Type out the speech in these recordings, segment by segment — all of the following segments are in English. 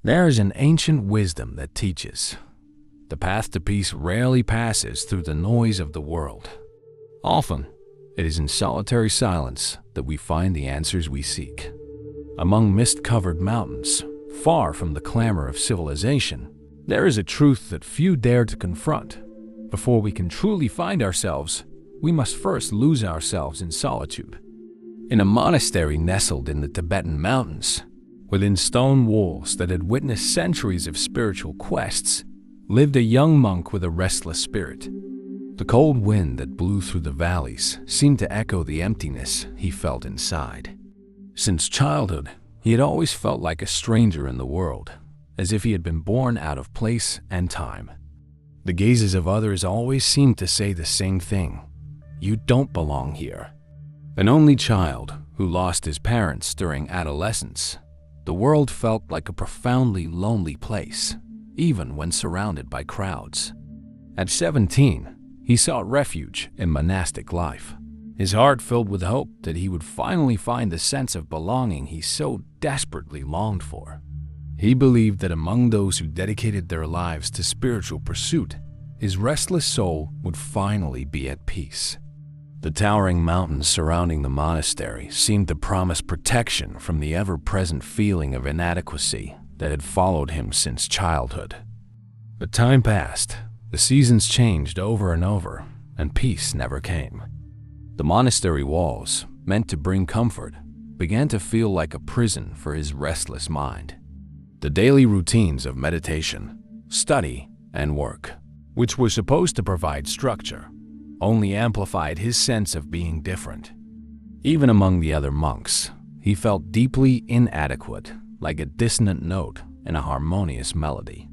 There is an ancient wisdom that teaches, the path to peace rarely passes through the noise of the world. Often, it is in solitary silence that we find the answers we seek. Among mist-covered mountains, far from the clamor of civilization, there is a truth that few dare to confront. Before we can truly find ourselves, we must first lose ourselves in solitude. In a monastery nestled in the Tibetan mountains, within stone walls that had witnessed centuries of spiritual quests, lived a young monk with a restless spirit. The cold wind that blew through the valleys seemed to echo the emptiness he felt inside. Since childhood, he had always felt like a stranger in the world, as if he had been born out of place and time. The gazes of others always seemed to say the same thing: "You don't belong here." An only child who lost his parents during adolescence, the world felt like a profoundly lonely place, even when surrounded by crowds. At 17, he sought refuge in monastic life, his heart filled with hope that he would finally find the sense of belonging he so desperately longed for. He believed that among those who dedicated their lives to spiritual pursuit, his restless soul would finally be at peace. The towering mountains surrounding the monastery seemed to promise protection from the ever-present feeling of inadequacy that had followed him since childhood. But time passed, the seasons changed over and over, and peace never came. The monastery walls, meant to bring comfort, began to feel like a prison for his restless mind. The daily routines of meditation, study, and work, which were supposed to provide structure, only amplified his sense of being different. Even among the other monks, he felt deeply inadequate, like a dissonant note in a harmonious melody.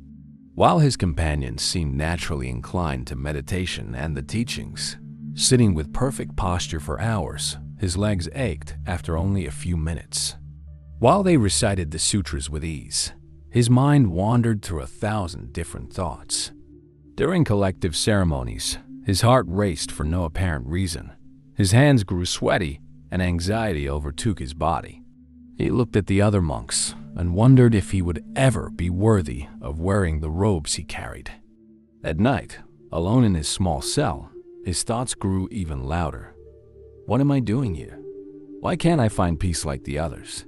While his companions seemed naturally inclined to meditation and the teachings, sitting with perfect posture for hours, his legs ached after only a few minutes. While they recited the sutras with ease, his mind wandered through 1,000 different thoughts. During collective ceremonies, his heart raced for no apparent reason. His hands grew sweaty, and anxiety overtook his body. He looked at the other monks and wondered if he would ever be worthy of wearing the robes he carried. At night, alone in his small cell, his thoughts grew even louder. What am I doing here? Why can't I find peace like the others?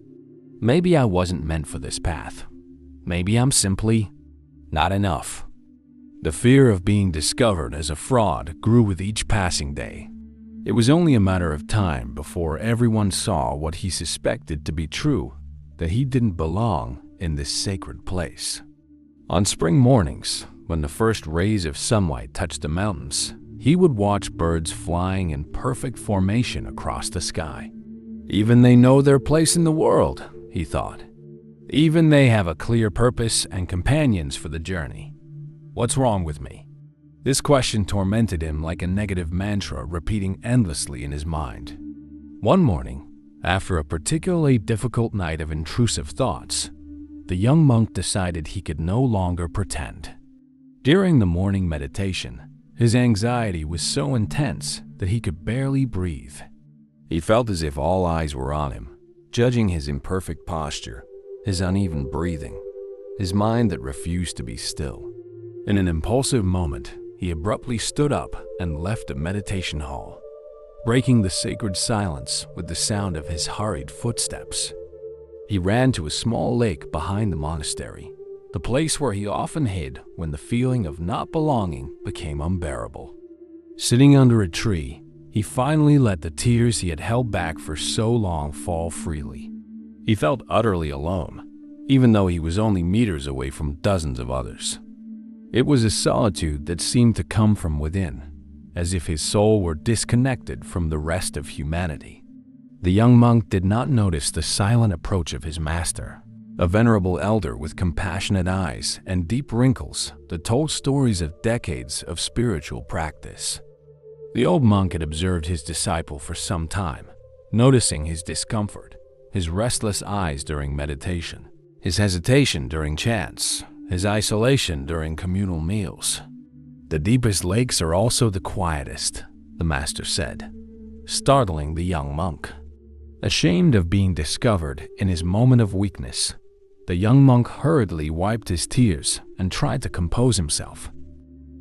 Maybe I wasn't meant for this path. Maybe I'm simply not enough. The fear of being discovered as a fraud grew with each passing day. It was only a matter of time before everyone saw what he suspected to be true, that he didn't belong in this sacred place. On spring mornings, when the first rays of sunlight touched the mountains, he would watch birds flying in perfect formation across the sky. Even they know their place in the world, he thought. Even they have a clear purpose and companions for the journey. What's wrong with me? This question tormented him like a negative mantra repeating endlessly in his mind. One morning, after a particularly difficult night of intrusive thoughts, the young monk decided he could no longer pretend. During the morning meditation, his anxiety was so intense that he could barely breathe. He felt as if all eyes were on him, judging his imperfect posture, his uneven breathing, his mind that refused to be still. In an impulsive moment, he abruptly stood up and left the meditation hall, breaking the sacred silence with the sound of his hurried footsteps. He ran to a small lake behind the monastery, the place where he often hid when the feeling of not belonging became unbearable. Sitting under a tree, he finally let the tears he had held back for so long fall freely. He felt utterly alone, even though he was only meters away from dozens of others. It was a solitude that seemed to come from within, as if his soul were disconnected from the rest of humanity. The young monk did not notice the silent approach of his master, a venerable elder with compassionate eyes and deep wrinkles that told stories of decades of spiritual practice. The old monk had observed his disciple for some time, noticing his discomfort, his restless eyes during meditation, his hesitation during chants, his isolation during communal meals. The deepest lakes are also the quietest, the master said, startling the young monk. Ashamed of being discovered in his moment of weakness, The young monk hurriedly wiped his tears and tried to compose himself.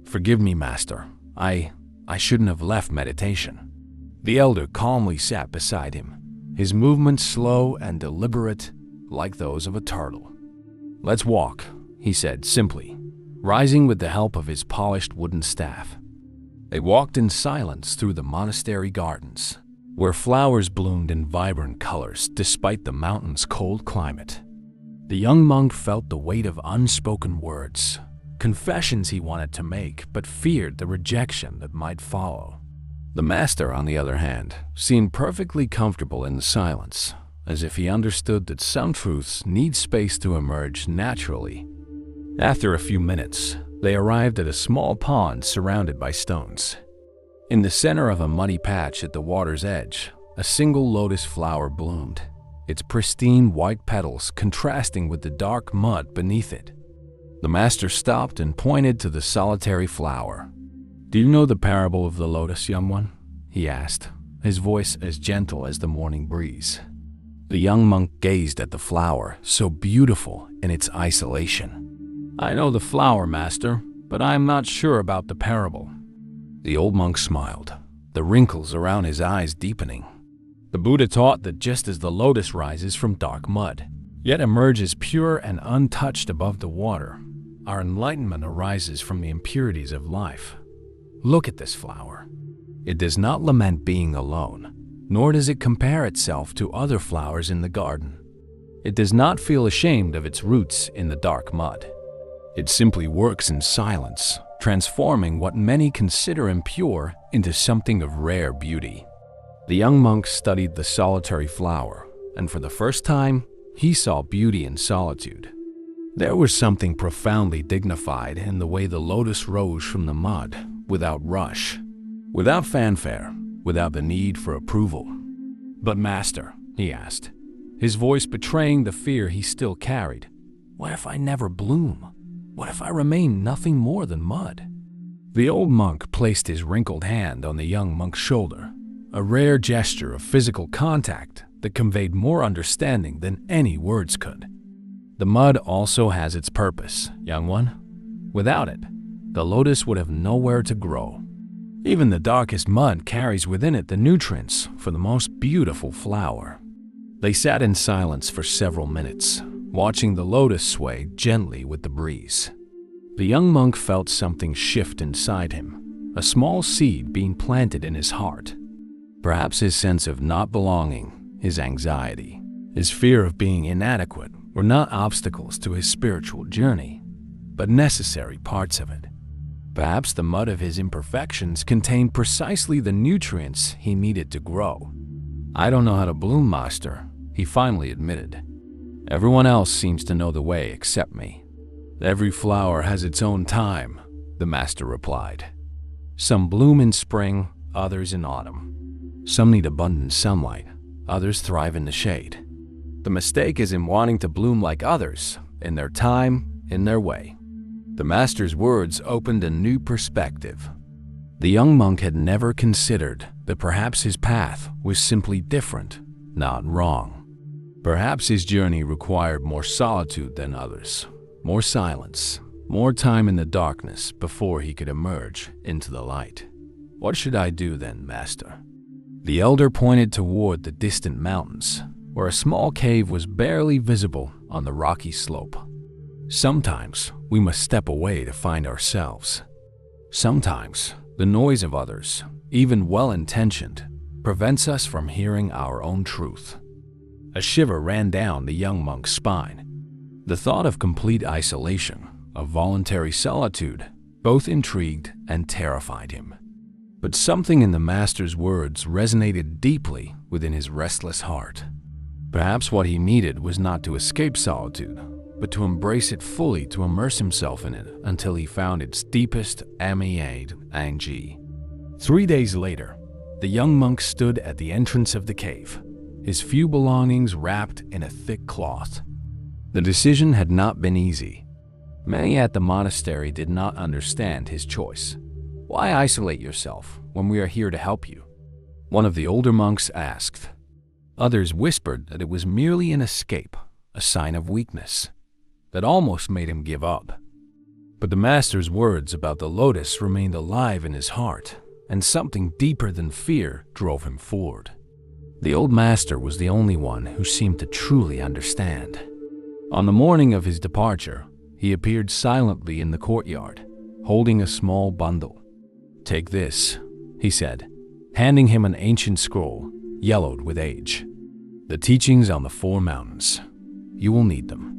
"Forgive me, master. I shouldn't have left meditation." The elder calmly sat beside him, his movements slow and deliberate, like those of a turtle. "Let's walk," he said simply, rising with the help of his polished wooden staff. They walked in silence through the monastery gardens, where flowers bloomed in vibrant colors despite the mountain's cold climate. The young monk felt the weight of unspoken words, confessions he wanted to make but feared the rejection that might follow. The master, on the other hand, seemed perfectly comfortable in the silence, as if he understood that some truths need space to emerge naturally. After a few minutes, they arrived at a small pond surrounded by stones. In the center of a muddy patch at the water's edge, a single lotus flower bloomed, its pristine white petals contrasting with the dark mud beneath it. The master stopped and pointed to the solitary flower. "Do you know the parable of the lotus, young one?" he asked, his voice as gentle as the morning breeze. The young monk gazed at the flower, so beautiful in its isolation. "I know the flower, master, but I am not sure about the parable." The old monk smiled, the wrinkles around his eyes deepening. "The Buddha taught that just as the lotus rises from dark mud, yet emerges pure and untouched above the water, our enlightenment arises from the impurities of life. Look at this flower. It does not lament being alone, nor does it compare itself to other flowers in the garden. It does not feel ashamed of its roots in the dark mud. It simply works in silence, transforming what many consider impure into something of rare beauty." The young monk studied the solitary flower, and for the first time, he saw beauty in solitude. There was something profoundly dignified in the way the lotus rose from the mud, without rush, without fanfare, without the need for approval. "But master," he asked, his voice betraying the fear he still carried, "what if I never bloom? What if I remain nothing more than mud?" The old monk placed his wrinkled hand on the young monk's shoulder, a rare gesture of physical contact that conveyed more understanding than any words could. "The mud also has its purpose, young one. Without it, the lotus would have nowhere to grow. Even the darkest mud carries within it the nutrients for the most beautiful flower." They sat in silence for several minutes, watching the lotus sway gently with the breeze. The young monk felt something shift inside him, a small seed being planted in his heart. Perhaps his sense of not belonging, his anxiety, his fear of being inadequate were not obstacles to his spiritual journey, but necessary parts of it. Perhaps the mud of his imperfections contained precisely the nutrients he needed to grow. "I don't know how to bloom, master," he finally admitted. "Everyone else seems to know the way except me." "Every flower has its own time," the master replied. "Some bloom in spring, others in autumn. Some need abundant sunlight, others thrive in the shade. The mistake is in wanting to bloom like others, in their time, in their way." The master's words opened a new perspective. The young monk had never considered that perhaps his path was simply different, not wrong. Perhaps his journey required more solitude than others, more silence, more time in the darkness before he could emerge into the light. "What should I do then, master?" The elder pointed toward the distant mountains, where a small cave was barely visible on the rocky slope. "Sometimes we must step away to find ourselves. Sometimes the noise of others, even well-intentioned, prevents us from hearing our own truth." A shiver ran down the young monk's spine. The thought of complete isolation, of voluntary solitude, both intrigued and terrified him. But something in the master's words resonated deeply within his restless heart. Perhaps what he needed was not to escape solitude, but to embrace it fully, to immerse himself in it until he found its deepest amiade anji. 3 days later, the young monk stood at the entrance of the cave, his few belongings wrapped in a thick cloth. The decision had not been easy. Many at the monastery did not understand his choice. "Why isolate yourself when we are here to help you?" one of the older monks asked. Others whispered that it was merely an escape, a sign of weakness. that almost made him give up. But the master's words about the lotus remained alive in his heart, and something deeper than fear drove him forward. The old master was the only one who seemed to truly understand. On the morning of his departure, he appeared silently in the courtyard, holding a small bundle. "Take this," he said, handing him an ancient scroll, yellowed with age. "The teachings on the 4 mountains. You will need them."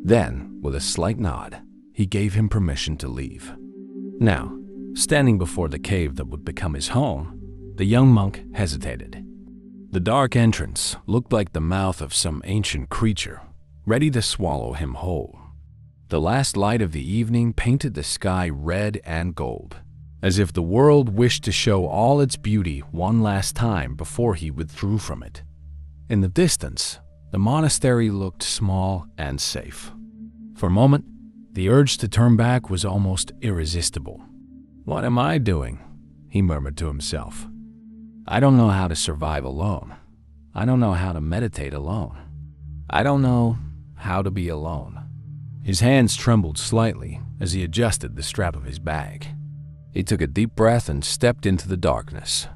Then, with a slight nod, he gave him permission to leave. Now, standing before the cave that would become his home, the young monk hesitated. The dark entrance looked like the mouth of some ancient creature, ready to swallow him whole. The last light of the evening painted the sky red and gold, as if the world wished to show all its beauty one last time before he withdrew from it. In the distance, the monastery looked small and safe. For a moment, the urge to turn back was almost irresistible. "What am I doing?" he murmured to himself. "I don't know how to survive alone. I don't know how to meditate alone. I don't know how to be alone." His hands trembled slightly as he adjusted the strap of his bag. He took a deep breath and stepped into the darkness.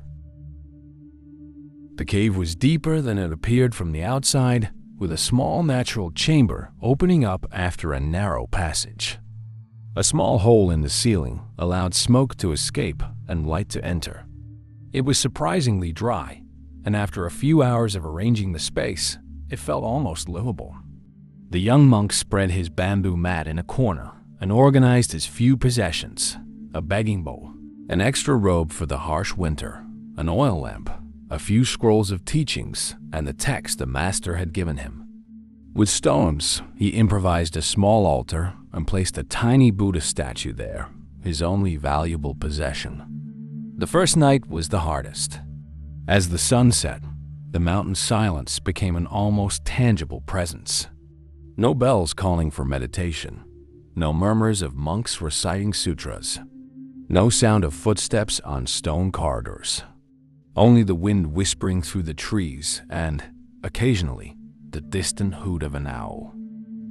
The cave was deeper than it appeared from the outside, with a small natural chamber opening up after a narrow passage. A small hole in the ceiling allowed smoke to escape and light to enter. It was surprisingly dry, and after a few hours of arranging the space, it felt almost livable. The young monk spread his bamboo mat in a corner and organized his few possessions: a begging bowl, an extra robe for the harsh winter, an oil lamp, a few scrolls of teachings, and the text the master had given him. With stones, he improvised a small altar and placed a tiny Buddha statue there, his only valuable possession. The first night was the hardest. As the sun set, the mountain silence became an almost tangible presence. No bells calling for meditation, no murmurs of monks reciting sutras, no sound of footsteps on stone corridors. Only the wind whispering through the trees and, occasionally, the distant hoot of an owl.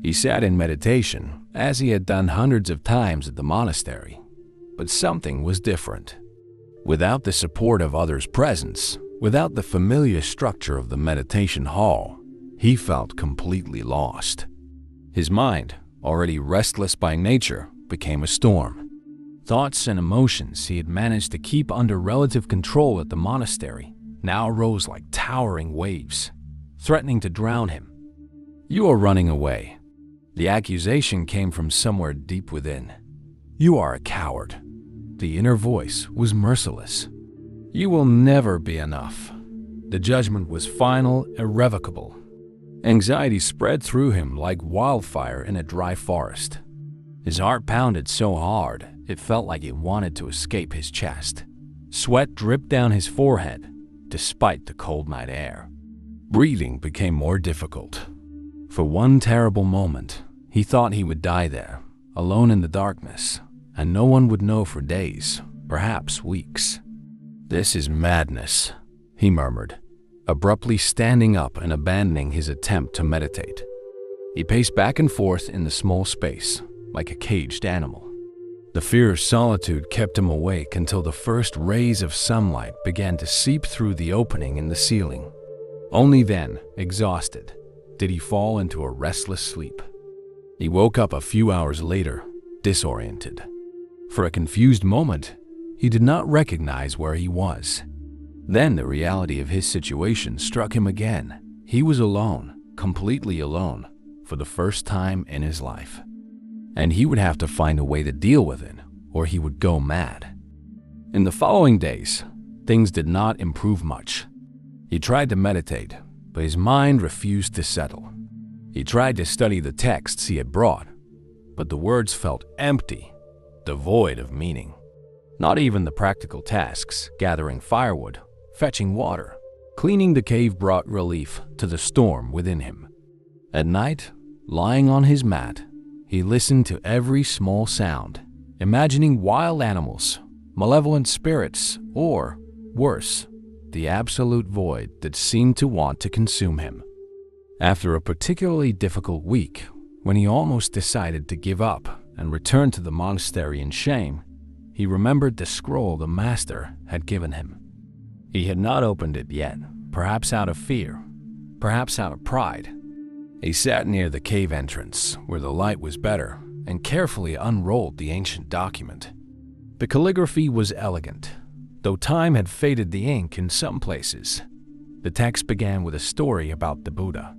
He sat in meditation, as he had done hundreds of times at the monastery, but something was different. Without the support of others' presence, without the familiar structure of the meditation hall, he felt completely lost. His mind, already restless by nature, became a storm. Thoughts and emotions he had managed to keep under relative control at the monastery now rose like towering waves, threatening to drown him. "You are running away." The accusation came from somewhere deep within. "You are a coward." The inner voice was merciless. "You will never be enough." The judgment was final, irrevocable. Anxiety spread through him like wildfire in a dry forest. His heart pounded so hard, it felt like it wanted to escape his chest. Sweat dripped down his forehead, despite the cold night air. Breathing became more difficult. For one terrible moment, he thought he would die there, alone in the darkness, and no one would know for days, perhaps weeks. "This is madness," he murmured, abruptly standing up and abandoning his attempt to meditate. He paced back and forth in the small space, like a caged animal. The fear of solitude kept him awake until the first rays of sunlight began to seep through the opening in the ceiling. Only then, exhausted, did he fall into a restless sleep. He woke up a few hours later, disoriented. For a confused moment, he did not recognize where he was. Then the reality of his situation struck him again. He was alone, completely alone, for the first time in his life. And he would have to find a way to deal with it, or he would go mad. In the following days, things did not improve much. He tried to meditate, but his mind refused to settle. He tried to study the texts he had brought, but the words felt empty, devoid of meaning. Not even the practical tasks, gathering firewood, fetching water, cleaning the cave brought relief to the storm within him. At night, lying on his mat, he listened to every small sound, imagining wild animals, malevolent spirits, or, worse, the absolute void that seemed to want to consume him. After a particularly difficult week, when he almost decided to give up and return to the monastery in shame, he remembered the scroll the master had given him. He had not opened it yet, perhaps out of fear, perhaps out of pride. He sat near the cave entrance, where the light was better, and carefully unrolled the ancient document. The calligraphy was elegant, though time had faded the ink in some places. The text began with a story about the Buddha.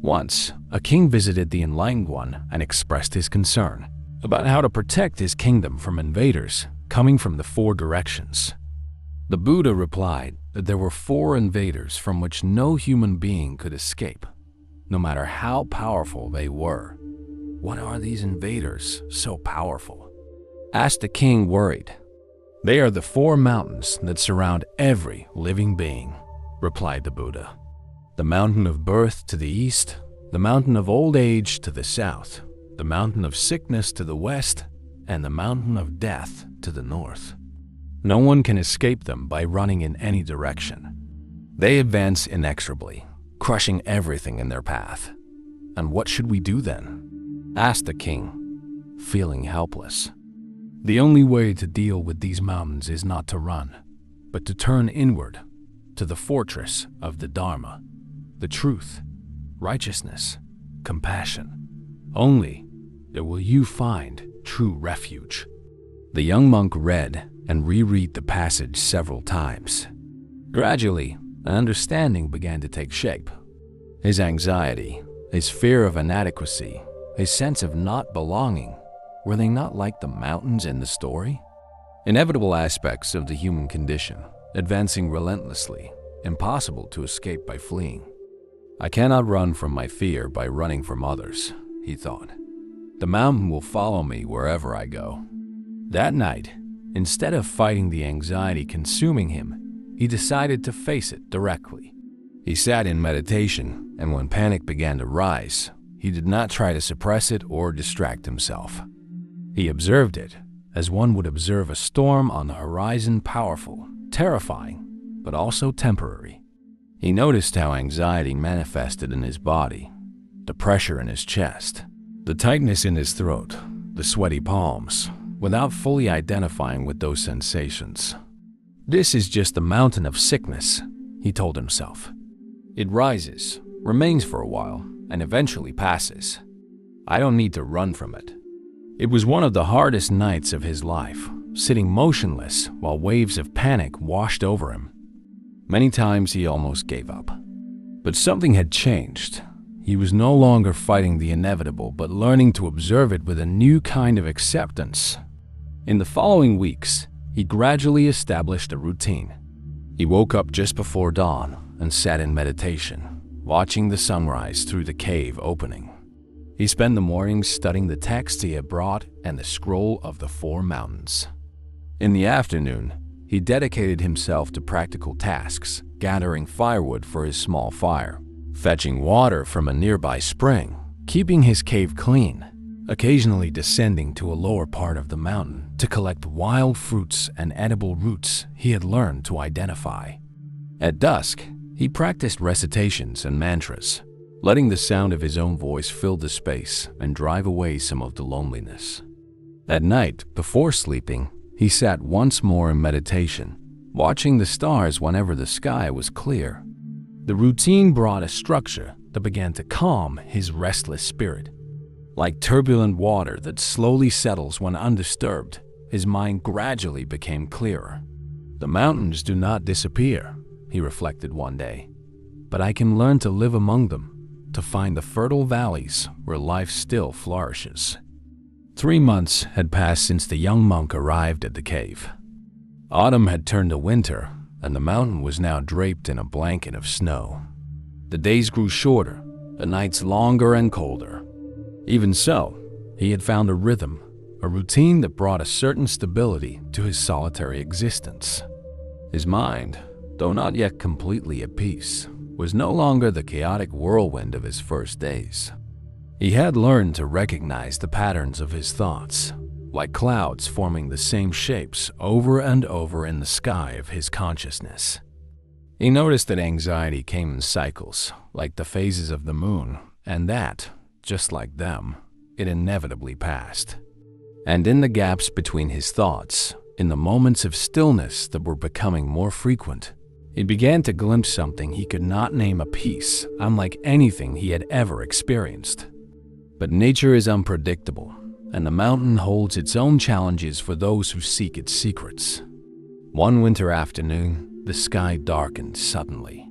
Once, a king visited the Enlightened One and expressed his concern about how to protect his kingdom from invaders coming from the 4 directions. The Buddha replied that there were 4 invaders from which no human being could escape, no matter how powerful they were. "What are these invaders so powerful?" asked the king, worried. "They are the 4 mountains that surround every living being," replied the Buddha. "The mountain of birth to the east, the mountain of old age to the south, the mountain of sickness to the west, and the mountain of death to the north. No one can escape them by running in any direction. They advance inexorably, crushing everything in their path. And what should we do then?" asked the king, feeling helpless. "The only way to deal with these mountains is not to run, but to turn inward to the fortress of the Dharma, the truth, righteousness, compassion. Only there will you find true refuge." The young monk read and reread the passage several times. Gradually, an understanding began to take shape. His anxiety, his fear of inadequacy, his sense of not belonging, were they not like the mountains in the story? Inevitable aspects of the human condition, advancing relentlessly, impossible to escape by fleeing. "I cannot run from my fear by running from others," he thought. "The mountain will follow me wherever I go." That night, instead of fighting the anxiety consuming him, he decided to face it directly. He sat in meditation, and when panic began to rise, he did not try to suppress it or distract himself. He observed it as one would observe a storm on the horizon, powerful, terrifying, but also temporary. He noticed how anxiety manifested in his body, the pressure in his chest, the tightness in his throat, the sweaty palms, without fully identifying with those sensations. "This is just the mountain of sickness," he told himself. "It rises, remains for a while, and eventually passes. I don't need to run from it." It was one of the hardest nights of his life, sitting motionless while waves of panic washed over him. Many times he almost gave up. But something had changed. He was no longer fighting the inevitable, but learning to observe it with a new kind of acceptance. In the following weeks, he gradually established a routine. He woke up just before dawn and sat in meditation, watching the sunrise through the cave opening. He spent the mornings studying the texts he had brought and the scroll of the 4 mountains. In the afternoon, he dedicated himself to practical tasks, gathering firewood for his small fire, fetching water from a nearby spring, keeping his cave clean, occasionally descending to a lower part of the mountain to collect wild fruits and edible roots he had learned to identify. At dusk, he practiced recitations and mantras, letting the sound of his own voice fill the space and drive away some of the loneliness. At night, before sleeping, he sat once more in meditation, watching the stars whenever the sky was clear. The routine brought a structure that began to calm his restless spirit. Like turbulent water that slowly settles when undisturbed, his mind gradually became clearer. "The mountains do not disappear," he reflected one day, "but I can learn to live among them, to find the fertile valleys where life still flourishes." 3 months had passed since the young monk arrived at the cave. Autumn had turned to winter, and the mountain was now draped in a blanket of snow. The days grew shorter, the nights longer and colder. Even so, he had found a rhythm, a routine that brought a certain stability to his solitary existence. His mind, though not yet completely at peace, was no longer the chaotic whirlwind of his first days. He had learned to recognize the patterns of his thoughts, like clouds forming the same shapes over and over in the sky of his consciousness. He noticed that anxiety came in cycles, like the phases of the moon, and that, just like them, it inevitably passed. And in the gaps between his thoughts, in the moments of stillness that were becoming more frequent, he began to glimpse something he could not name a peace unlike anything he had ever experienced. But nature is unpredictable, and the mountain holds its own challenges for those who seek its secrets. One winter afternoon, the sky darkened suddenly.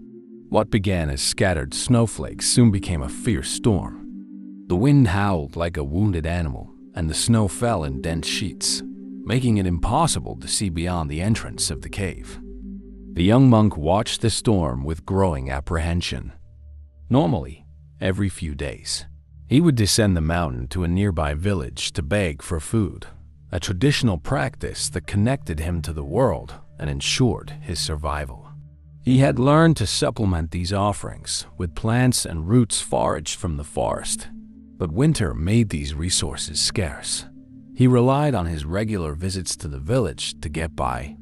What began as scattered snowflakes soon became a fierce storm. The wind howled like a wounded animal, and the snow fell in dense sheets, making it impossible to see beyond the entrance of the cave. The young monk watched the storm with growing apprehension. Normally, every few days, he would descend the mountain to a nearby village to beg for food, a traditional practice that connected him to the world and ensured his survival. He had learned to supplement these offerings with plants and roots foraged from the forest, but winter made these resources scarce. He relied on his regular visits to the village to get by.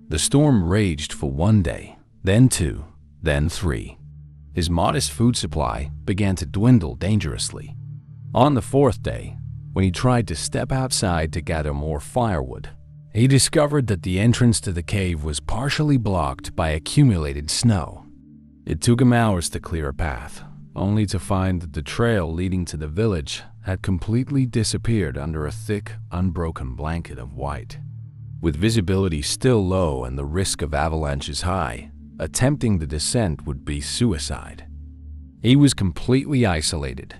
The storm raged for one day, then two, then three. His modest food supply began to dwindle dangerously. On the fourth day, when he tried to step outside to gather more firewood, he discovered that the entrance to the cave was partially blocked by accumulated snow. It took him hours to clear a path, only to find that the trail leading to the village had completely disappeared under a thick, unbroken blanket of white. With visibility still low and the risk of avalanches high, attempting the descent would be suicide. He was completely isolated.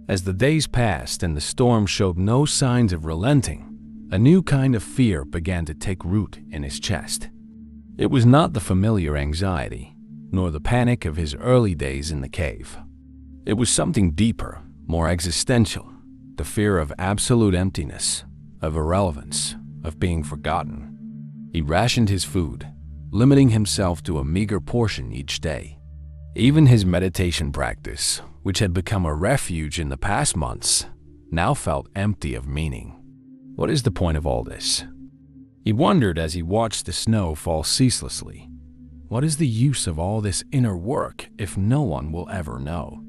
As the days passed and the storm showed no signs of relenting, a new kind of fear began to take root in his chest. It was not the familiar anxiety, nor the panic of his early days in the cave. It was something deeper, more existential, the fear of absolute emptiness, of irrelevance, of being forgotten. He rationed his food, limiting himself to a meager portion each day. Even his meditation practice, which had become a refuge in the past months, now felt empty of meaning. What is the point of all this? He wondered as he watched the snow fall ceaselessly. What is the use of all this inner work if no one will ever know?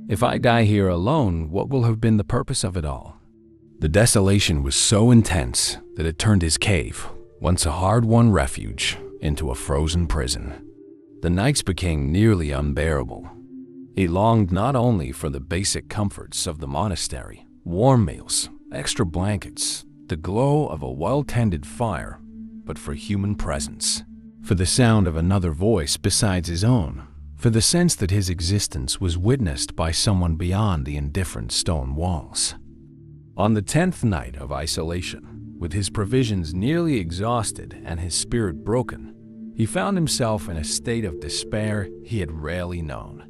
If I die here alone, what will have been the purpose of it all? The desolation was so intense that it turned his cave, once a hard-won refuge, into a frozen prison. The nights became nearly unbearable. He longed not only for the basic comforts of the monastery, warm meals, extra blankets, the glow of a well-tended fire, but for human presence, for the sound of another voice besides his own, for the sense that his existence was witnessed by someone beyond the indifferent stone walls. On the 10th night of isolation, with his provisions nearly exhausted and his spirit broken, he found himself in a state of despair he had rarely known.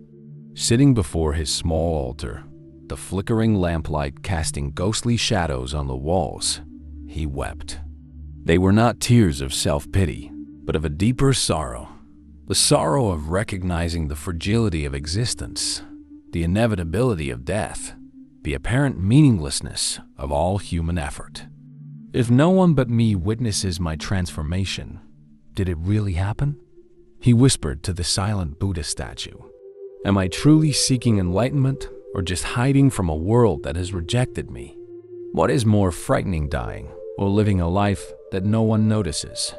Sitting before his small altar, the flickering lamplight casting ghostly shadows on the walls, he wept. They were not tears of self-pity, but of a deeper sorrow, the sorrow of recognizing the fragility of existence, the inevitability of death, the apparent meaninglessness of all human effort. If no one but me witnesses my transformation, did it really happen? He whispered to the silent Buddha statue. Am I truly seeking enlightenment or just hiding from a world that has rejected me? What is more frightening, dying or living a life that no one notices?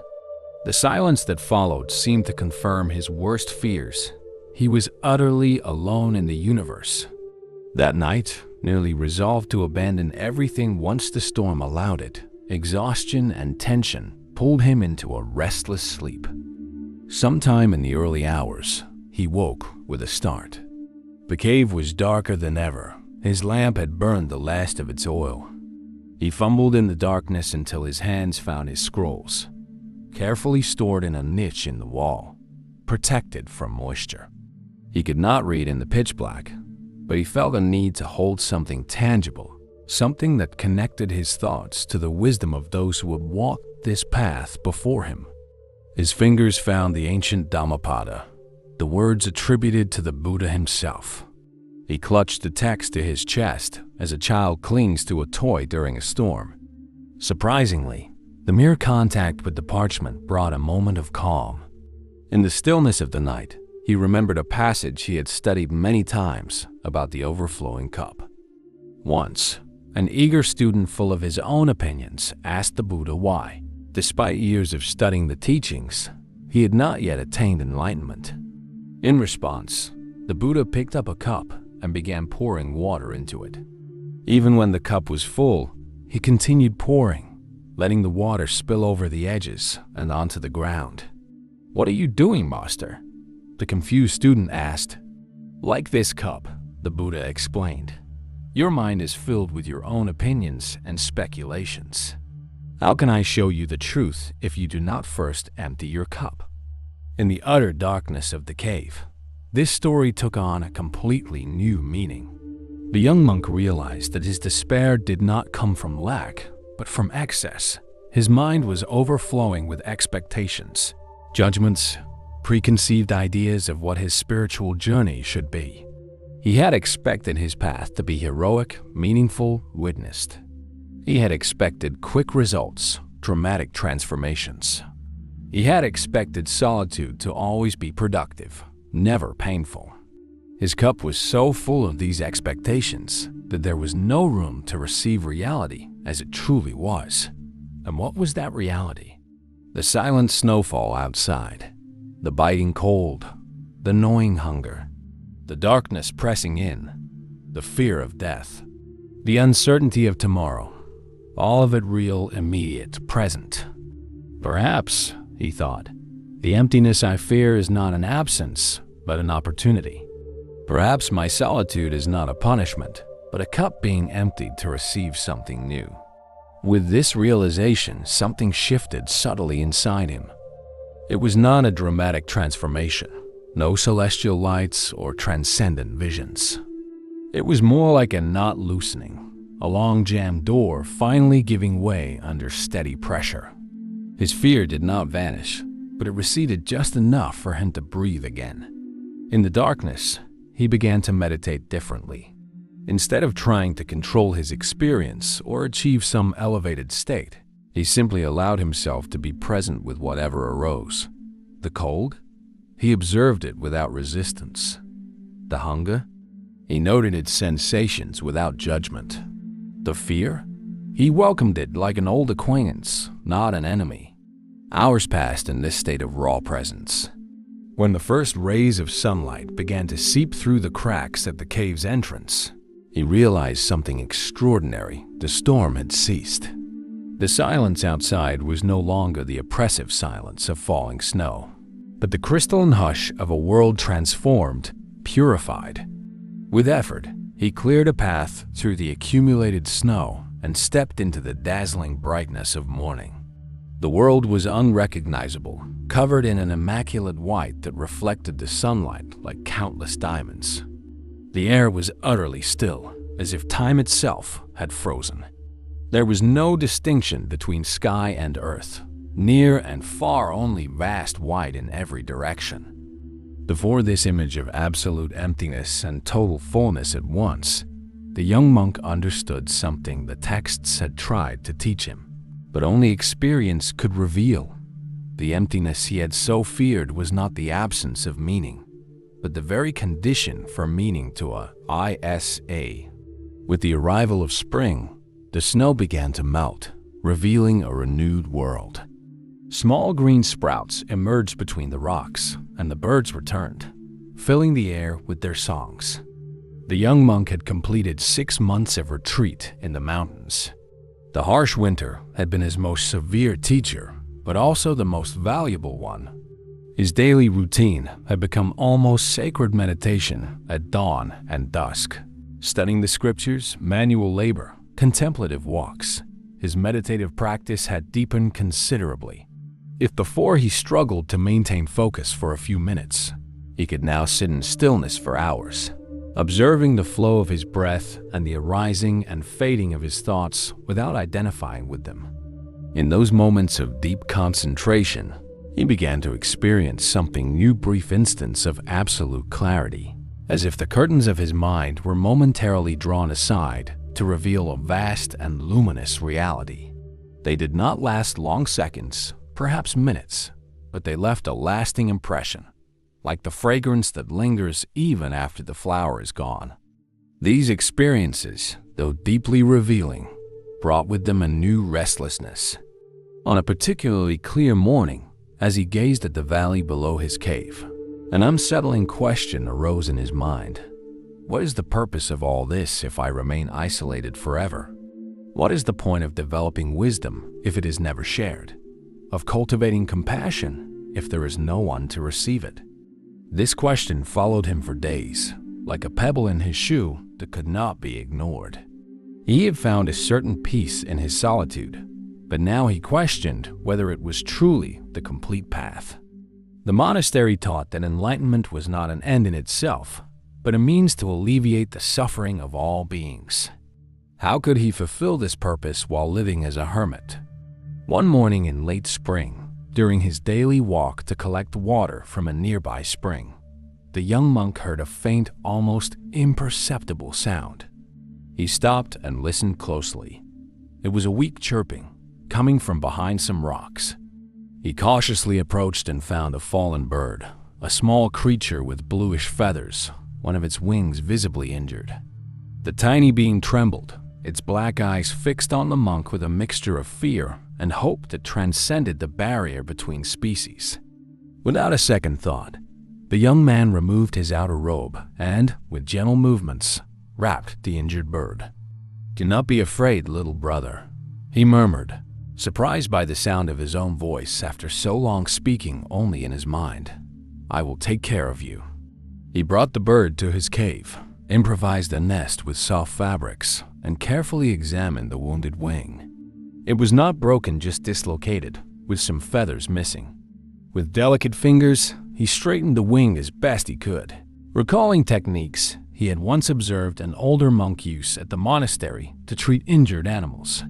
The silence that followed seemed to confirm his worst fears. He was utterly alone in the universe. That night, nearly resolved to abandon everything once the storm allowed it, exhaustion and tension pulled him into a restless sleep. Sometime in the early hours, he woke with a start. The cave was darker than ever. His lamp had burned the last of its oil. He fumbled in the darkness until his hands found his scrolls, carefully stored in a niche in the wall, protected from moisture. He could not read in the pitch black, but he felt a need to hold something tangible, something that connected his thoughts to the wisdom of those who had walked this path before him. His fingers found the ancient Dhammapada, the words attributed to the Buddha himself. He clutched the text to his chest as a child clings to a toy during a storm. Surprisingly, the mere contact with the parchment brought a moment of calm. In the stillness of the night, he remembered a passage he had studied many times about the overflowing cup. Once, an eager student full of his own opinions asked the Buddha why, despite years of studying the teachings, he had not yet attained enlightenment. In response, the Buddha picked up a cup and began pouring water into it. Even when the cup was full, he continued pouring, letting the water spill over the edges and onto the ground. "What are you doing, master?" the confused student asked. "Like this cup," the Buddha explained. "Your mind is filled with your own opinions and speculations. How can I show you the truth if you do not first empty your cup?" In the utter darkness of the cave, this story took on a completely new meaning. The young monk realized that his despair did not come from lack, but from excess. His mind was overflowing with expectations, judgments, preconceived ideas of what his spiritual journey should be. He had expected his path to be heroic, meaningful, witnessed. He had expected quick results, dramatic transformations. He had expected solitude to always be productive, never painful. His cup was so full of these expectations that there was no room to receive reality as it truly was. And what was that reality? The silent snowfall outside, the biting cold, the gnawing hunger, the darkness pressing in, the fear of death, the uncertainty of tomorrow, all of it real, immediate, present. Perhaps, he thought, the emptiness I fear is not an absence, but an opportunity. Perhaps my solitude is not a punishment, but a cup being emptied to receive something new. With this realization, something shifted subtly inside him. It was not a dramatic transformation, no celestial lights or transcendent visions. It was more like a knot loosening, a long jammed door finally giving way under steady pressure. His fear did not vanish, but it receded just enough for him to breathe again. In the darkness, he began to meditate differently. Instead of trying to control his experience or achieve some elevated state, he simply allowed himself to be present with whatever arose. The cold? He observed it without resistance. The hunger? He noted its sensations without judgment. The fear? He welcomed it like an old acquaintance, not an enemy. Hours passed in this state of raw presence. When the first rays of sunlight began to seep through the cracks at the cave's entrance, he realized something extraordinary. The storm had ceased. The silence outside was no longer the oppressive silence of falling snow, but the crystalline hush of a world transformed, purified. With effort, he cleared a path through the accumulated snow and stepped into the dazzling brightness of morning. The world was unrecognizable, covered in an immaculate white that reflected the sunlight like countless diamonds. The air was utterly still, as if time itself had frozen. There was no distinction between sky and earth, near and far, only vast white in every direction. Before this image of absolute emptiness and total fullness at once, the young monk understood something the texts had tried to teach him, but only experience could reveal. The emptiness he had so feared was not the absence of meaning, but the very condition for meaning to a ISA. With the arrival of spring, the snow began to melt, revealing a renewed world. Small green sprouts emerged between the rocks, and the birds returned, filling the air with their songs. The young monk had completed 6 months of retreat in the mountains. The harsh winter had been his most severe teacher, but also the most valuable one. His daily routine had become almost sacred meditation at dawn and dusk. Studying the scriptures, manual labor, contemplative walks, his meditative practice had deepened considerably. If before he struggled to maintain focus for a few minutes, he could now sit in stillness for hours, observing the flow of his breath and the arising and fading of his thoughts without identifying with them. In those moments of deep concentration, he began to experience something new, brief instance of absolute clarity, as if the curtains of his mind were momentarily drawn aside to reveal a vast and luminous reality. They did not last long seconds, perhaps minutes, but they left a lasting impression, like the fragrance that lingers even after the flower is gone. These experiences, though deeply revealing, brought with them a new restlessness. On a particularly clear morning, as he gazed at the valley below his cave, an unsettling question arose in his mind. What is the purpose of all this if I remain isolated forever? What is the point of developing wisdom if it is never shared? Of cultivating compassion if there is no one to receive it? This question followed him for days, like a pebble in his shoe that could not be ignored. He had found a certain peace in his solitude, but now he questioned whether it was truly the complete path. The monastery taught that enlightenment was not an end in itself, but a means to alleviate the suffering of all beings. How could he fulfill this purpose while living as a hermit? One morning in late spring, during his daily walk to collect water from a nearby spring, the young monk heard a faint, almost imperceptible sound. He stopped and listened closely. It was a weak chirping, coming from behind some rocks. He cautiously approached and found a fallen bird, a small creature with bluish feathers, one of its wings visibly injured. The tiny being trembled, its black eyes fixed on the monk with a mixture of fear and hope that transcended the barrier between species. Without a second thought, the young man removed his outer robe and, with gentle movements, wrapped the injured bird. "Do not be afraid, little brother," he murmured, surprised by the sound of his own voice after so long speaking only in his mind. "I will take care of you." He brought the bird to his cave, improvised a nest with soft fabrics, and carefully examined the wounded wing. It was not broken, just dislocated, with some feathers missing. With delicate fingers, he straightened the wing as best he could, recalling techniques he had once observed an older monk use at the monastery to treat injured animals.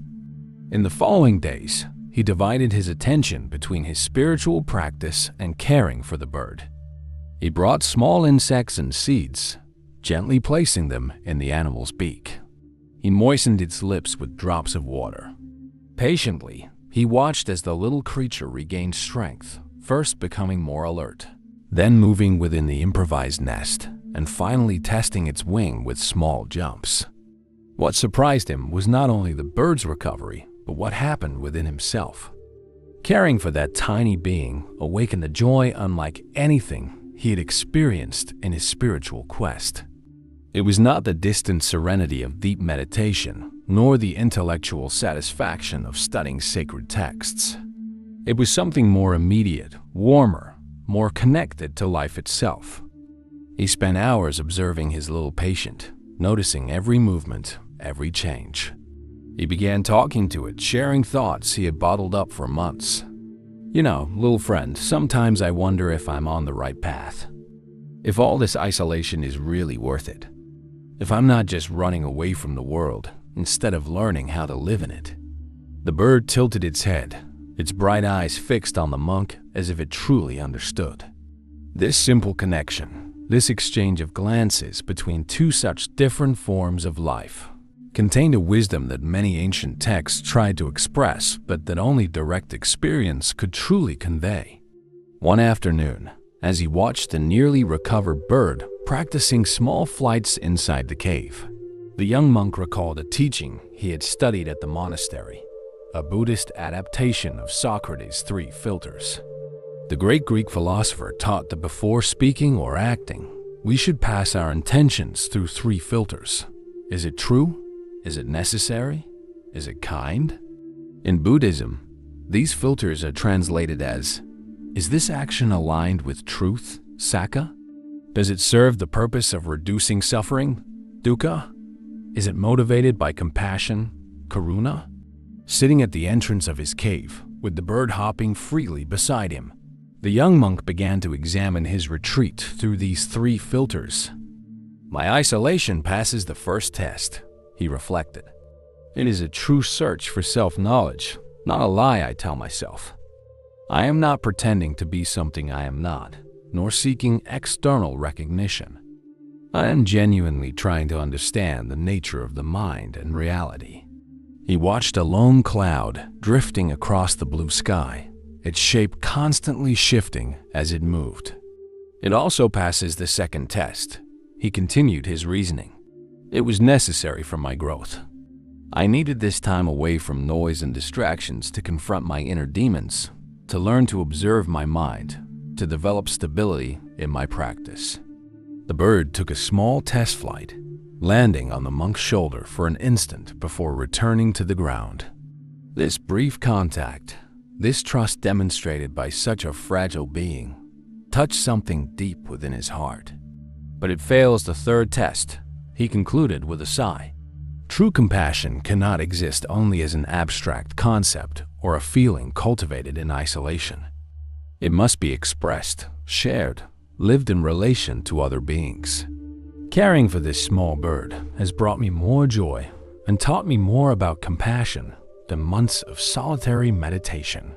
In the following days, he divided his attention between his spiritual practice and caring for the bird. He brought small insects and seeds, gently placing them in the animal's beak. He moistened its lips with drops of water. Patiently, he watched as the little creature regained strength, first becoming more alert, then moving within the improvised nest, and finally testing its wing with small jumps. What surprised him was not only the bird's recovery, but what happened within himself. Caring for that tiny being awakened a joy unlike anything he had experienced in his spiritual quest. It was not the distant serenity of deep meditation, nor the intellectual satisfaction of studying sacred texts. It was something more immediate, warmer, more connected to life itself. He spent hours observing his little patient, noticing every movement, every change. He began talking to it, sharing thoughts he had bottled up for months. "You know, little friend, sometimes I wonder if I'm on the right path. If all this isolation is really worth it. If I'm not just running away from the world, instead of learning how to live in it." The bird tilted its head, its bright eyes fixed on the monk as if it truly understood. This simple connection, this exchange of glances between two such different forms of life, contained a wisdom that many ancient texts tried to express, but that only direct experience could truly convey. One afternoon, as he watched the nearly recovered bird practicing small flights inside the cave, the young monk recalled a teaching he had studied at the monastery, a Buddhist adaptation of Socrates' 3 filters. The great Greek philosopher taught that before speaking or acting, we should pass our intentions through 3 filters. Is it true? Is it necessary? Is it kind? In Buddhism, these filters are translated as, is this action aligned with truth, Saka? Does it serve the purpose of reducing suffering, dukkha? Is it motivated by compassion, karuna? Sitting at the entrance of his cave, with the bird hopping freely beside him, the young monk began to examine his retreat through these 3 filters. "My isolation passes the first test," he reflected. "It is a true search for self-knowledge, not a lie I tell myself. I am not pretending to be something I am not, nor seeking external recognition. I am genuinely trying to understand the nature of the mind and reality." He watched a lone cloud drifting across the blue sky, its shape constantly shifting as it moved. "It also passes the second test," he continued his reasoning. It was necessary for my growth. I needed this time away from noise and distractions to confront my inner demons, to learn to observe my mind, to develop stability in my practice. The bird took a small test flight, landing on the monk's shoulder for an instant before returning to the ground. This brief contact, this trust demonstrated by such a fragile being, touched something deep within his heart. But it fails the third test, he concluded with a sigh. True compassion cannot exist only as an abstract concept or a feeling cultivated in isolation. It must be expressed, shared, lived in relation to other beings. Caring for this small bird has brought me more joy and taught me more about compassion than months of solitary meditation.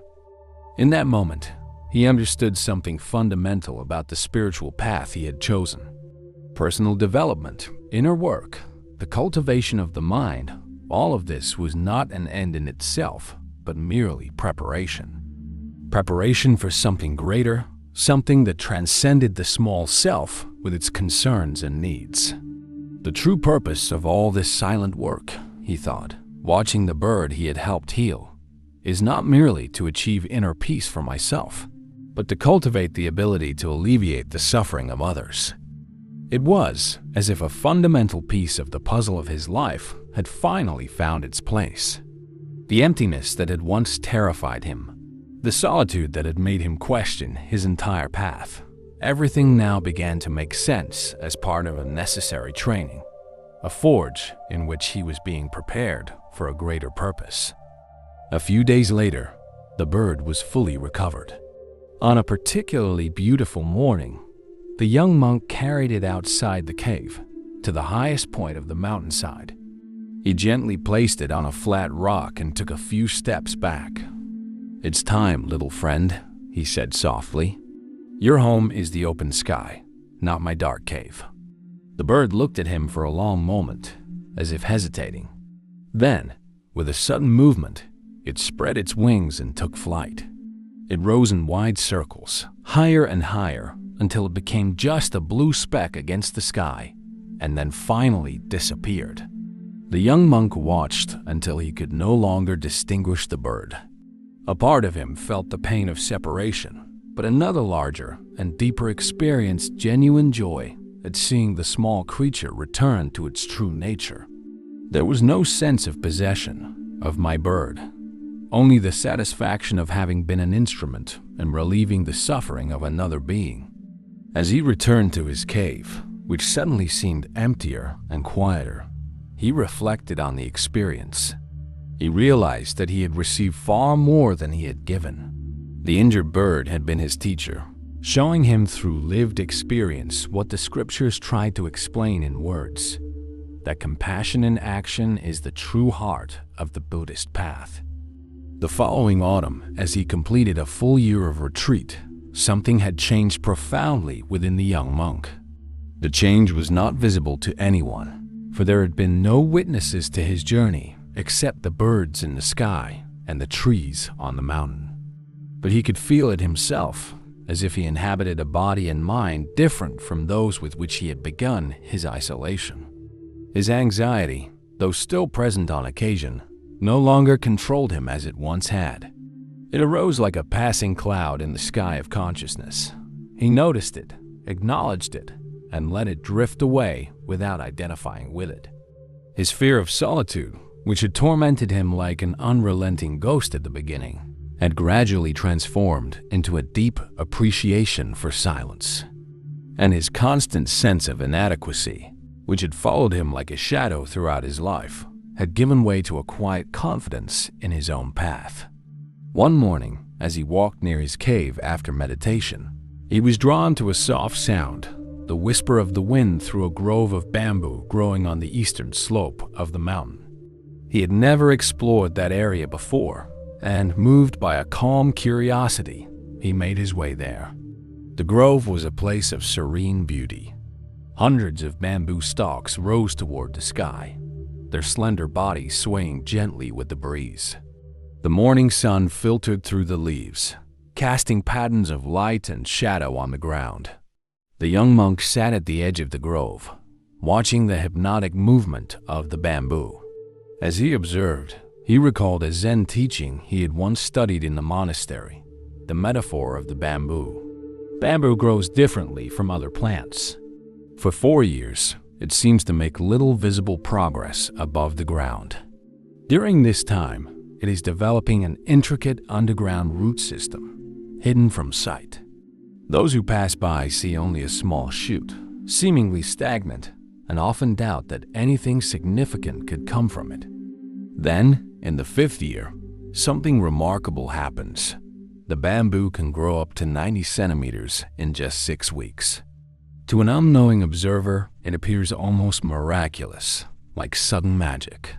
In that moment, he understood something fundamental about the spiritual path he had chosen. Personal development, inner work, the cultivation of the mind, all of this was not an end in itself, but merely preparation. Preparation for something greater, something that transcended the small self with its concerns and needs. The true purpose of all this silent work, he thought, watching the bird he had helped heal, is not merely to achieve inner peace for myself, but to cultivate the ability to alleviate the suffering of others. It was as if a fundamental piece of the puzzle of his life had finally found its place. The emptiness that had once terrified him, the solitude that had made him question his entire path, everything now began to make sense as part of a necessary training, a forge in which he was being prepared for a greater purpose. A few days later, the bird was fully recovered. On a particularly beautiful morning, the young monk carried it outside the cave, to the highest point of the mountainside. He gently placed it on a flat rock and took a few steps back. "It's time, little friend," he said softly. "Your home is the open sky, not my dark cave." The bird looked at him for a long moment, as if hesitating. Then, with a sudden movement, it spread its wings and took flight. It rose in wide circles, higher and higher, until it became just a blue speck against the sky, and then finally disappeared. The young monk watched until he could no longer distinguish the bird. A part of him felt the pain of separation, but another larger and deeper experienced genuine joy at seeing the small creature return to its true nature. There was no sense of possession of my bird, only the satisfaction of having been an instrument in relieving the suffering of another being. As he returned to his cave, which suddenly seemed emptier and quieter, he reflected on the experience. He realized that he had received far more than he had given. The injured bird had been his teacher, showing him through lived experience what the scriptures tried to explain in words, that compassion in action is the true heart of the Buddhist path. The following autumn, as he completed a full year of retreat, something had changed profoundly within the young monk. The change was not visible to anyone, for there had been no witnesses to his journey except the birds in the sky and the trees on the mountain. But he could feel it himself, as if he inhabited a body and mind different from those with which he had begun his isolation. His anxiety, though still present on occasion, no longer controlled him as it once had. It arose like a passing cloud in the sky of consciousness. He noticed it, acknowledged it, and let it drift away without identifying with it. His fear of solitude, which had tormented him like an unrelenting ghost at the beginning, had gradually transformed into a deep appreciation for silence. And his constant sense of inadequacy, which had followed him like a shadow throughout his life, had given way to a quiet confidence in his own path. One morning, as he walked near his cave after meditation, he was drawn to a soft sound, the whisper of the wind through a grove of bamboo growing on the eastern slope of the mountain. He had never explored that area before, and moved by a calm curiosity, he made his way there. The grove was a place of serene beauty. Hundreds of bamboo stalks rose toward the sky, their slender bodies swaying gently with the breeze. The morning sun filtered through the leaves, casting patterns of light and shadow on the ground. The young monk sat at the edge of the grove, watching the hypnotic movement of the bamboo. As he observed, he recalled a Zen teaching he had once studied in the monastery, the metaphor of the bamboo. Bamboo grows differently from other plants. For 4 years, it seems to make little visible progress above the ground. During this time, it is developing an intricate underground root system, hidden from sight. Those who pass by see only a small shoot, seemingly stagnant, and often doubt that anything significant could come from it. Then, in the 5th year, something remarkable happens. The bamboo can grow up to 90 centimeters in just 6 weeks. To an unknowing observer, it appears almost miraculous, like sudden magic.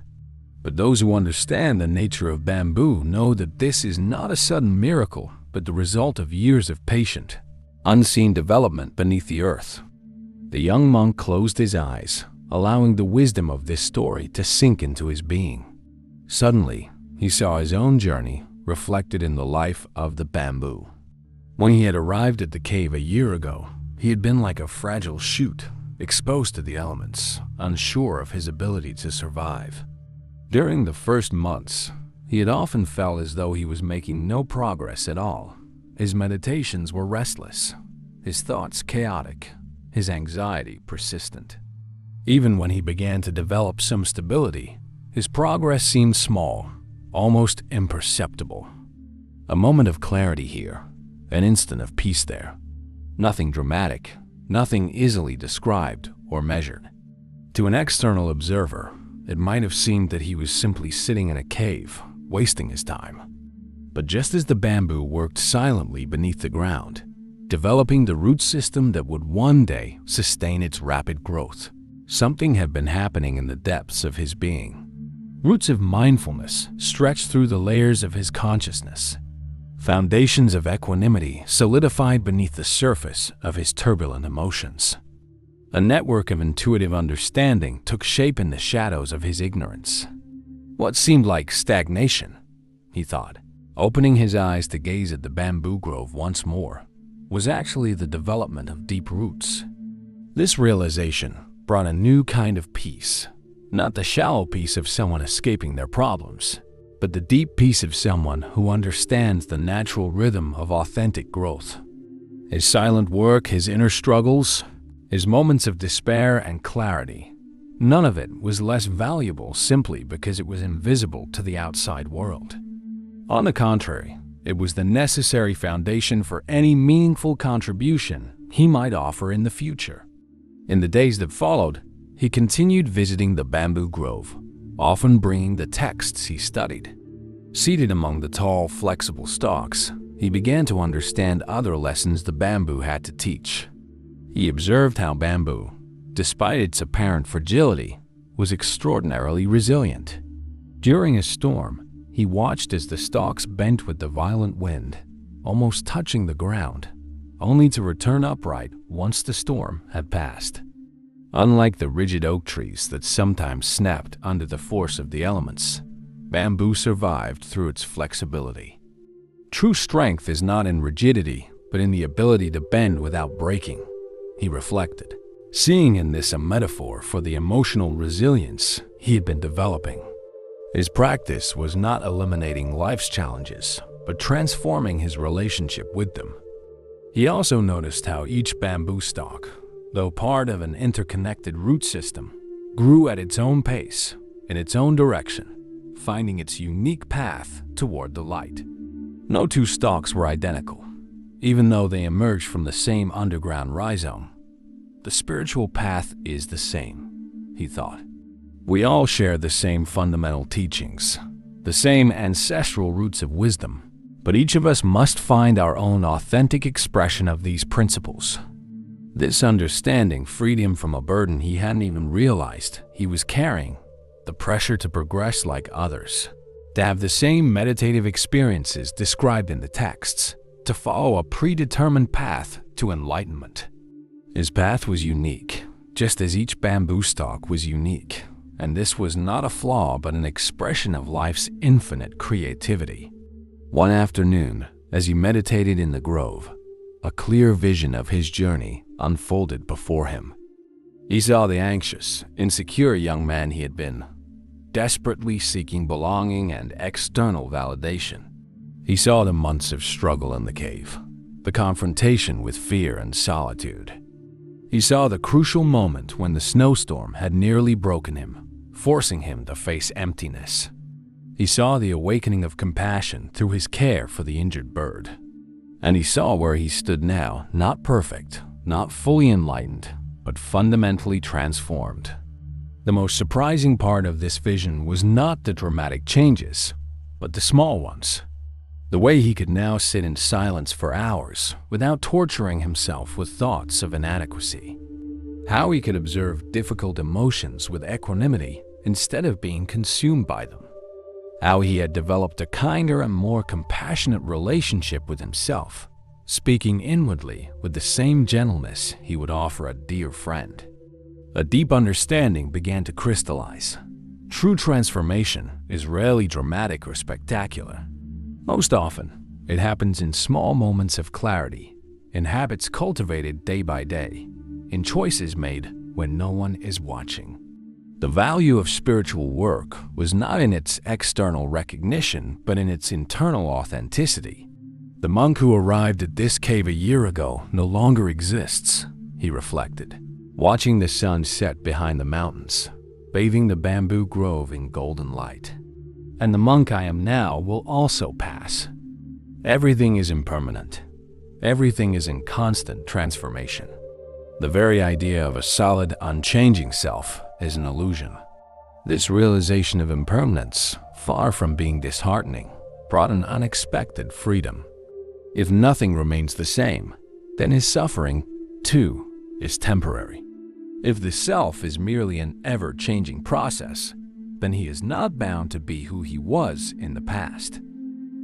But those who understand the nature of bamboo know that this is not a sudden miracle, but the result of years of patient, unseen development beneath the earth. The young monk closed his eyes, allowing the wisdom of this story to sink into his being. Suddenly, he saw his own journey reflected in the life of the bamboo. When he had arrived at the cave a year ago, he had been like a fragile shoot, exposed to the elements, unsure of his ability to survive. During the first months, he had often felt as though he was making no progress at all. His meditations were restless, his thoughts chaotic, his anxiety persistent. Even when he began to develop some stability, his progress seemed small, almost imperceptible. A moment of clarity here, an instant of peace there. Nothing dramatic, nothing easily described or measured. To an external observer, it might have seemed that he was simply sitting in a cave, wasting his time. But just as the bamboo worked silently beneath the ground, developing the root system that would one day sustain its rapid growth, something had been happening in the depths of his being. Roots of mindfulness stretched through the layers of his consciousness. Foundations of equanimity solidified beneath the surface of his turbulent emotions. A network of intuitive understanding took shape in the shadows of his ignorance. What seemed like stagnation, he thought, opening his eyes to gaze at the bamboo grove once more, was actually the development of deep roots. This realization brought a new kind of peace, not the shallow peace of someone escaping their problems, but the deep peace of someone who understands the natural rhythm of authentic growth. His silent work, his inner struggles, his moments of despair and clarity, none of it was less valuable simply because it was invisible to the outside world. On the contrary, it was the necessary foundation for any meaningful contribution he might offer in the future. In the days that followed, he continued visiting the bamboo grove, often bringing the texts he studied. Seated among the tall, flexible stalks, he began to understand other lessons the bamboo had to teach. He observed how bamboo, despite its apparent fragility, was extraordinarily resilient. During a storm, he watched as the stalks bent with the violent wind, almost touching the ground, only to return upright once the storm had passed. Unlike the rigid oak trees that sometimes snapped under the force of the elements, bamboo survived through its flexibility. True strength is not in rigidity, but in the ability to bend without breaking, he reflected, seeing in this a metaphor for the emotional resilience he had been developing. His practice was not eliminating life's challenges, but transforming his relationship with them. He also noticed how each bamboo stalk, though part of an interconnected root system, grew at its own pace, in its own direction, finding its unique path toward the light. No two stalks were identical, even though they emerged from the same underground rhizome. The spiritual path is the same, he thought. We all share the same fundamental teachings, the same ancestral roots of wisdom, but each of us must find our own authentic expression of these principles. This understanding freed him from a burden he hadn't even realized he was carrying, the pressure to progress like others, to have the same meditative experiences described in the texts, to follow a predetermined path to enlightenment. His path was unique, just as each bamboo stalk was unique, and this was not a flaw but an expression of life's infinite creativity. One afternoon, as he meditated in the grove, a clear vision of his journey unfolded before him. He saw the anxious, insecure young man he had been, desperately seeking belonging and external validation. He saw the months of struggle in the cave, the confrontation with fear and solitude. He saw the crucial moment when the snowstorm had nearly broken him, forcing him to face emptiness. He saw the awakening of compassion through his care for the injured bird. And he saw where he stood now, not perfect, not fully enlightened, but fundamentally transformed. The most surprising part of this vision was not the dramatic changes, but the small ones. The way he could now sit in silence for hours without torturing himself with thoughts of inadequacy. How he could observe difficult emotions with equanimity instead of being consumed by them. How he had developed a kinder and more compassionate relationship with himself, speaking inwardly with the same gentleness he would offer a dear friend. A deep understanding began to crystallize. True transformation is rarely dramatic or spectacular. Most often, it happens in small moments of clarity, in habits cultivated day by day, in choices made when no one is watching. The value of spiritual work was not in its external recognition, but in its internal authenticity. The monk who arrived at this cave a year ago no longer exists, he reflected, watching the sun set behind the mountains, bathing the bamboo grove in golden light. And the monk I am now will also pass. Everything is impermanent. Everything is in constant transformation. The very idea of a solid, unchanging self is an illusion. This realization of impermanence, far from being disheartening, brought an unexpected freedom. If nothing remains the same, then his suffering, too, is temporary. If the self is merely an ever-changing process, then he is not bound to be who he was in the past.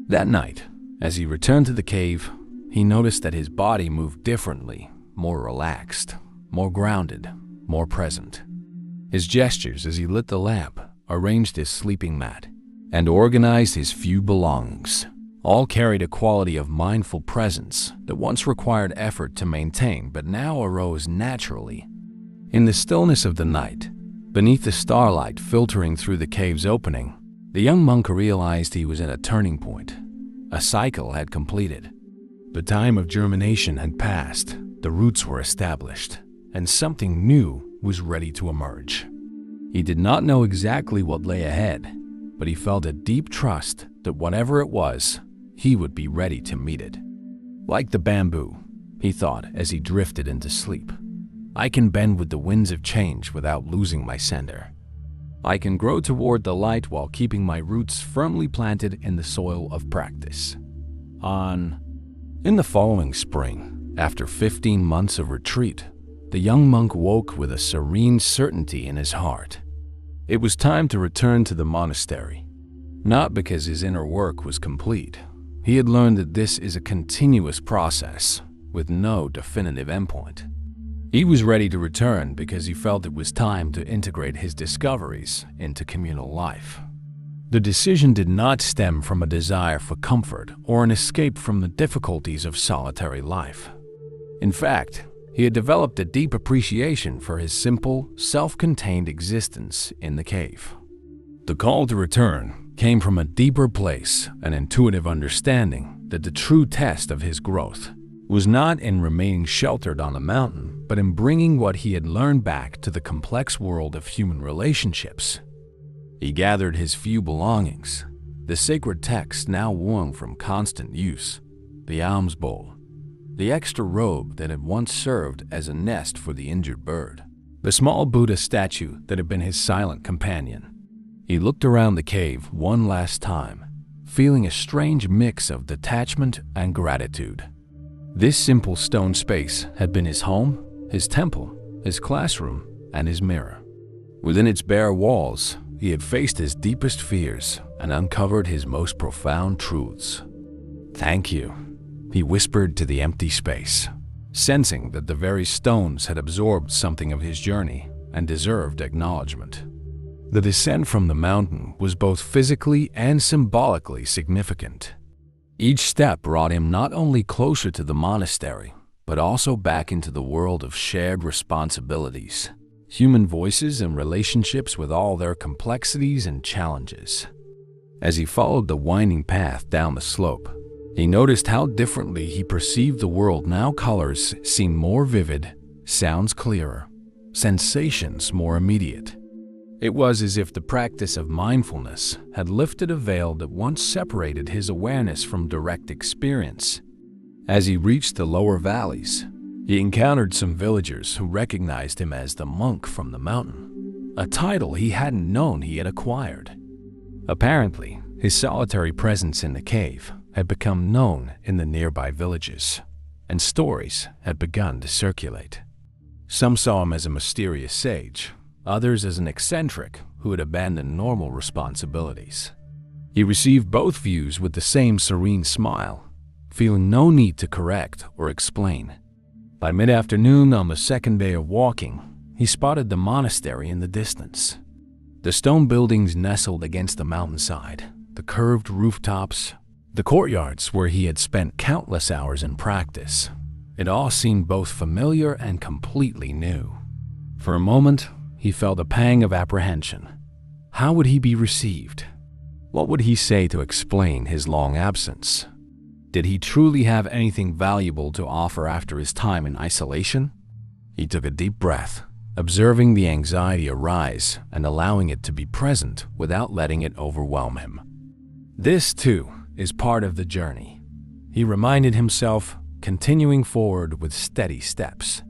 That night, as he returned to the cave, he noticed that his body moved differently, more relaxed, more grounded, more present. His gestures as he lit the lamp, arranged his sleeping mat, and organized his few belongings, all carried a quality of mindful presence that once required effort to maintain but now arose naturally. In the stillness of the night, beneath the starlight filtering through the cave's opening, the young monk realized he was at a turning point. A cycle had completed. The time of germination had passed, the roots were established, and something new was ready to emerge. He did not know exactly what lay ahead, but he felt a deep trust that whatever it was, he would be ready to meet it. Like the bamboo, he thought as he drifted into sleep, I can bend with the winds of change without losing my center. I can grow toward the light while keeping my roots firmly planted in the soil of practice. In the following spring, after 15 months of retreat, the young monk woke with a serene certainty in his heart. It was time to return to the monastery. Not because his inner work was complete. He had learned that this is a continuous process with no definitive endpoint. He was ready to return because he felt it was time to integrate his discoveries into communal life. The decision did not stem from a desire for comfort or an escape from the difficulties of solitary life. In fact, he had developed a deep appreciation for his simple, self-contained existence in the cave. The call to return came from a deeper place, an intuitive understanding that the true test of his growth was not in remaining sheltered on the mountain, but in bringing what he had learned back to the complex world of human relationships. He gathered his few belongings, the sacred text now worn from constant use, the alms bowl, the extra robe that had once served as a nest for the injured bird, the small Buddha statue that had been his silent companion. He looked around the cave one last time, feeling a strange mix of detachment and gratitude. This simple stone space had been his home, his temple, his classroom, and his mirror. Within its bare walls, he had faced his deepest fears and uncovered his most profound truths. "Thank you," he whispered to the empty space, sensing that the very stones had absorbed something of his journey and deserved acknowledgement. The descent from the mountain was both physically and symbolically significant. Each step brought him not only closer to the monastery, but also back into the world of shared responsibilities. human voices and relationships with all their complexities and challenges. As he followed the winding path down the slope, he noticed how differently he perceived the world. Now colors seemed more vivid, sounds clearer, sensations more immediate. It was as if the practice of mindfulness had lifted a veil that once separated his awareness from direct experience. As he reached the lower valleys, he encountered some villagers who recognized him as the monk from the mountain, a title he hadn't known he had acquired. Apparently, his solitary presence in the cave had become known in the nearby villages, and stories had begun to circulate. Some saw him as a mysterious sage, others as an eccentric who had abandoned normal responsibilities. He received both views with the same serene smile, feeling no need to correct or explain. By mid-afternoon on the second day of walking, he spotted the monastery in the distance. The stone buildings nestled against the mountainside, the curved rooftops, the courtyards where he had spent countless hours in practice. It all seemed both familiar and completely new. For a moment, he felt a pang of apprehension. How would he be received? What would he say to explain his long absence? Did he truly have anything valuable to offer after his time in isolation? He took a deep breath, observing the anxiety arise and allowing it to be present without letting it overwhelm him. This, too, is part of the journey, he reminded himself, continuing forward with steady steps.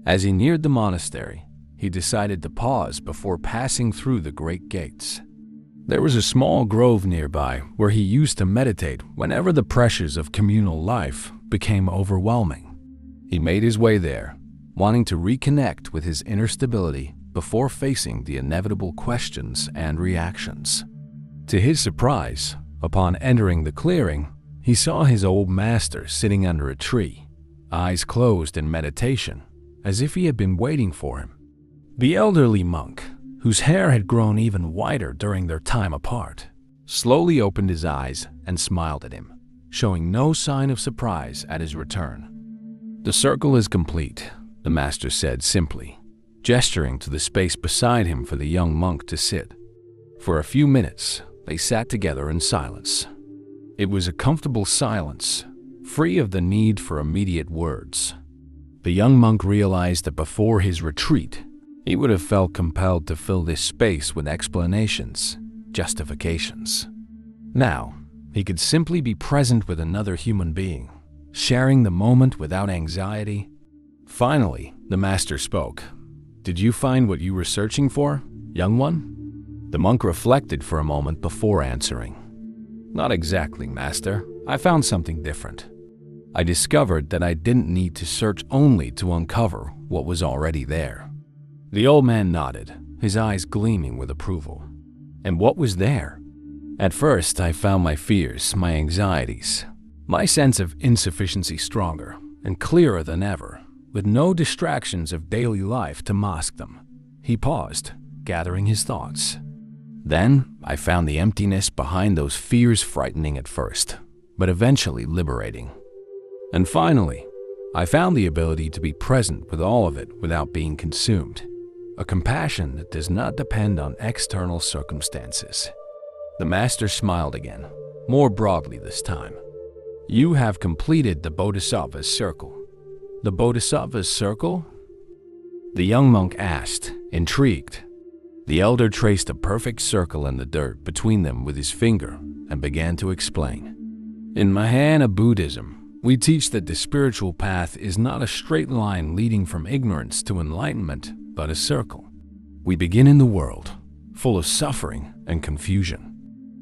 As he neared the monastery, he decided to pause before passing through the great gates. There was a small grove nearby where he used to meditate whenever the pressures of communal life became overwhelming. He made his way there, wanting to reconnect with his inner stability before facing the inevitable questions and reactions. To his surprise, upon entering the clearing, he saw his old master sitting under a tree, eyes closed in meditation, as if he had been waiting for him. The elderly monk, whose hair had grown even whiter during their time apart, slowly opened his eyes and smiled at him, showing no sign of surprise at his return. "The circle is complete," the master said simply, gesturing to the space beside him for the young monk to sit. For a few minutes, they sat together in silence. It was a comfortable silence, free of the need for immediate words. The young monk realized that before his retreat, he would have felt compelled to fill this space with explanations, justifications. Now, he could simply be present with another human being, sharing the moment without anxiety. Finally, the master spoke. "Did you find what you were searching for, young one?" The monk reflected for a moment before answering. "Not exactly, master. I found something different. I discovered that I didn't need to search only to uncover what was already there." The old man nodded, his eyes gleaming with approval. "And what was there?" "At first, I found my fears, my anxieties, my sense of insufficiency stronger and clearer than ever, with no distractions of daily life to mask them." He paused, gathering his thoughts. "Then, I found the emptiness behind those fears frightening at first, but eventually liberating. And finally, I found the ability to be present with all of it without being consumed. A compassion that does not depend on external circumstances." The master smiled again, more broadly this time. "You have completed the Bodhisattva's circle." "The Bodhisattva's circle?" the young monk asked, intrigued. The elder traced a perfect circle in the dirt between them with his finger and began to explain. "In Mahayana Buddhism, we teach that the spiritual path is not a straight line leading from ignorance to enlightenment, but a circle. We begin in the world, full of suffering and confusion.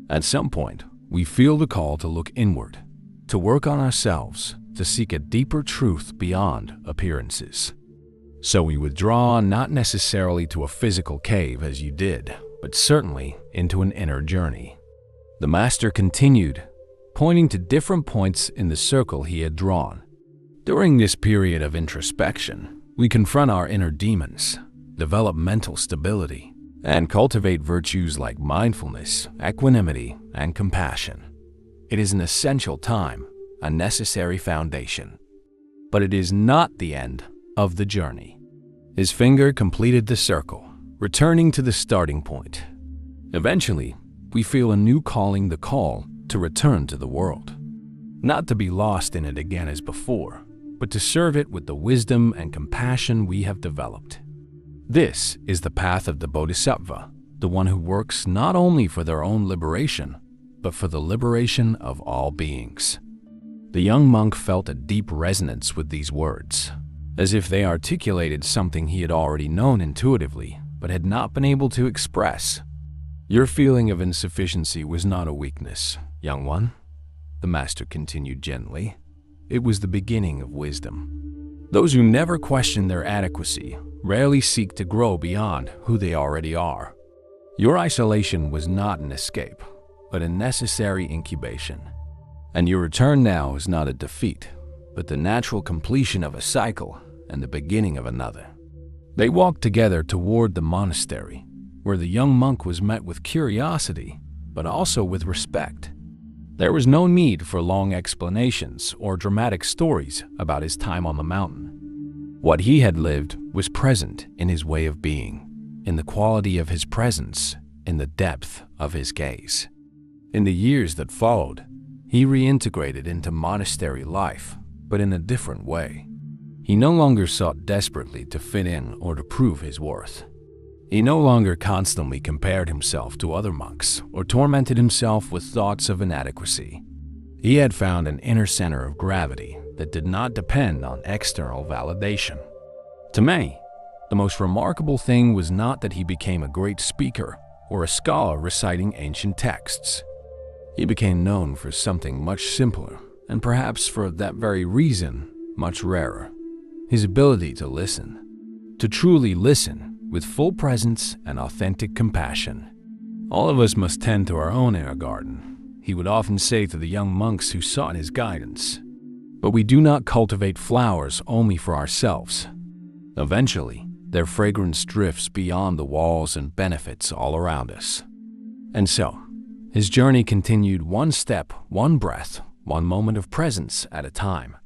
At some point, we feel the call to look inward, to work on ourselves, to seek a deeper truth beyond appearances. So we withdraw not necessarily to a physical cave as you did, but certainly into an inner journey." The master continued, pointing to different points in the circle he had drawn. "During this period of introspection, we confront our inner demons, develop mental stability, and cultivate virtues like mindfulness, equanimity, and compassion. It is an essential time, a necessary foundation. But it is not the end of the journey. His finger completed the circle, returning to the starting point. Eventually, we feel a new calling, the call to return to the world. Not to be lost in it again as before, but to serve it with the wisdom and compassion we have developed. This is the path of the Bodhisattva, the one who works not only for their own liberation, but for the liberation of all beings. The young monk felt a deep resonance with these words, as if they articulated something he had already known intuitively, but had not been able to express. Your feeling of insufficiency was not a weakness, young one, the master continued gently. It was the beginning of wisdom. Those who never question their adequacy rarely seek to grow beyond who they already are. Your isolation was not an escape, but a necessary incubation. And your return now is not a defeat, but the natural completion of a cycle and the beginning of another. They walked together toward the monastery, where the young monk was met with curiosity, but also with respect. There was no need for long explanations or dramatic stories about his time on the mountain. What he had lived was present in his way of being, in the quality of his presence, in the depth of his gaze. In the years that followed, he reintegrated into monastery life, but in a different way. He no longer sought desperately to fit in or to prove his worth. He no longer constantly compared himself to other monks or tormented himself with thoughts of inadequacy. He had found an inner center of gravity that did not depend on external validation. To me, the most remarkable thing was not that he became a great speaker or a scholar reciting ancient texts. He became known for something much simpler, and perhaps for that very reason, much rarer. His ability to listen. To truly listen with full presence and authentic compassion. All of us must tend to our own inner garden, he would often say to the young monks who sought his guidance. But we do not cultivate flowers only for ourselves. Eventually, their fragrance drifts beyond the walls and benefits all around us. And so, his journey continued one step, one breath, one moment of presence at a time.